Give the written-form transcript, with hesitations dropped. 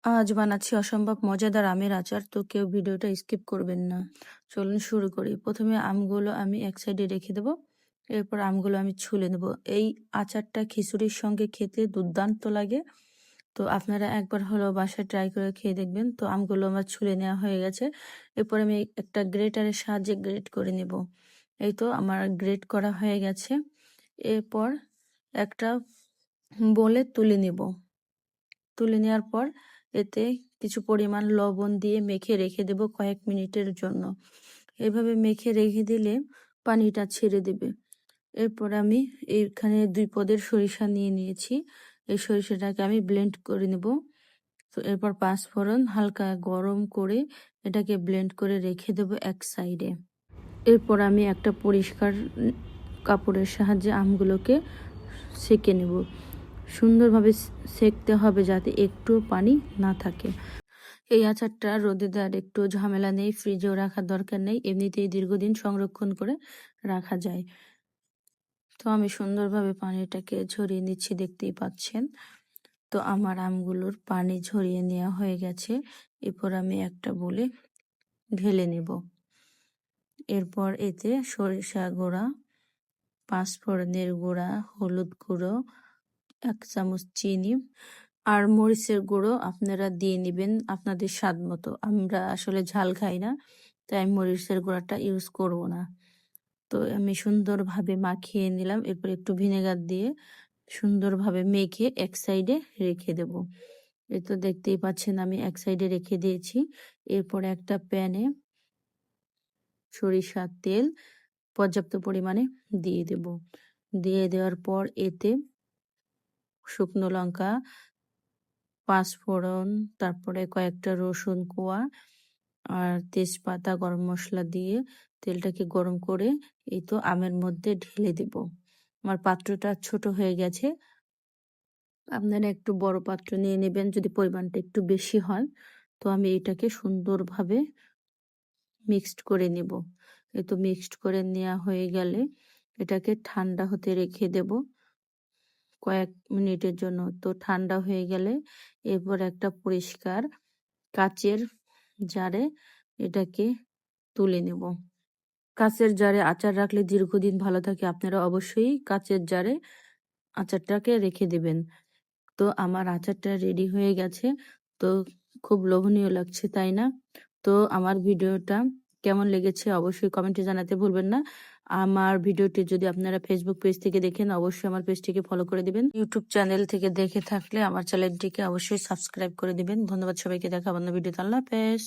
আজ বানাচ্ছি অসম্ভব মজাদার আমের আচার, তো কেউ ভিডিওটা স্কিপ করবেন না। চলুন শুরু করি। প্রথমে আমগুলো আমি এক সাইডে রেখে দেব, এরপর আমগুলো আমি ছুলে নেব। এই আচারটা খিচুড়ির সঙ্গে খেতে দুর্দান্ত লাগে, তো আপনারা একবার হলো বাসায় ট্রাই করে খেয়ে দেখবেন। তো আমগুলো আমার ছুলে নেওয়া হয়ে গেছে, এরপর আমি একটা গ্রেটারের সাহায্যে গ্রেট করে নেব। এই তো আমার গ্রেট করা হয়ে গেছে। এরপর একটা বলে তুলে নেব। তুলে নেওয়ার পর এতে কিছু পরিমাণ লবণ দিয়ে মেখে রেখে দেব কয়েক মিনিটের জন্য। এভাবে মেখে রেখে দিলে পানিটা ছেড়ে দেবে। এরপর আমি এখানে 2 পদের সরিষা নিয়ে নিয়েছি। এই সরিষাটাকে আমি ব্লেন্ড করে নেব। তো এরপর 5 ফোড়ন হালকা গরম করে এটাকে ব্লেন্ড করে রেখে দেব এক সাইডে। এরপর আমি একটা পরিষ্কার কাপড়ের সাহায্যে আমগুলোকে সেঁকে নেব। সুন্দরভাবে সেঁকতে হবে যাতে একটু পানি না থাকে। এই আচারটা রোদে দেওয়ার একটু ঝামেলা নেই, ফ্রিজেও রাখার দরকার নেই, এমনিতেই দীর্ঘদিন সংরক্ষণ করে রাখা যায়। তো আমি সুন্দরভাবে পানিটাকে ঝরিয়ে নিচ্ছি, দেখতেই পাচ্ছেন। তো আমার আমগুলোর পানি ঝরিয়ে নেওয়া হয়ে গেছে। এরপর আমি একটা বলে ঢেলে নেব। এরপর এতে সরিষা গুঁড়া, 5 ফোড়নের গুঁড়া, হলুদ গুঁড়ো, 1 চামচ চিনি আর মরিচের গুঁড়ো আপনারা দিয়ে নেবেন আপনাদের স্বাদ মতো। আমরা আসলে ঝাল খাই না, তাই আমি মরিচের গুঁড়াটা ইউজ করব না। তো আমি সুন্দরভাবে মাখিয়ে নিলাম। এরপর একটু ভিনেগার দিয়ে সুন্দরভাবে মেখে এক সাইডে রেখে দেব। এই তো দেখতেই পাচ্ছেন আমি এক সাইডে রেখে দিয়েছি। এরপর একটা প্যানে সরিষার তেল পর্যাপ্ত পরিমাণে দিয়ে দেব। দিয়ে দেওয়ার পর এতে শুকনো লঙ্কা, 5 ফোড়ন, তারপরে কয়েকটা রসুন কোয়া আর তেজপাতা, গরম মশলা দিয়ে তেলটাকে গরম করে এই তো আমের মধ্যে ঢেলে দেব। আমার পাত্রটা ছোট হয়ে গেছে, আপনারা একটু বড় পাত্র নিয়ে নেবেন যদি পরিমাণটা একটু বেশি হয়। তো আমি এটাকে সুন্দরভাবে মিক্সড করে নেব। এই তো মিক্সড করে নেওয়া হয়ে গেলে এটাকে ঠান্ডা হতে রেখে দেব কয়েক মিনিটের জন্য। তো ঠান্ডা হয়ে গেলে এরপর একটা পরিষ্কার কাচের জারে এটাকে তুলে নেব। কাচের জারে আচার রাখলে দীর্ঘদিন ভালো থাকে, আপনারা অবশ্যই কাচের জারে আচারটাকে রেখে দেবেন। তো আমার আচারটা রেডি হয়ে গেছে। তো খুব লোভনীয় লাগছে, তাই না? তো আমার ভিডিওটা কেমন লেগেছে অবশ্যই কমেন্টে জানাতে ভুলবেন না। আমার ভিডিওটি যদি আপনারা ফেসবুক পেজ থেকে দেখেন অবশ্যই আমার পেজটিকে ফলো করে দিবেন। ইউটিউব চ্যানেল থেকে দেখে থাকলে আমার চ্যানেলটিকে অবশ্যই সাবস্ক্রাইব করে দিবেন। ধন্যবাদ সবাইকে, দেখা অন্য ভিডিওতে। আল্লাহ হাফেজ।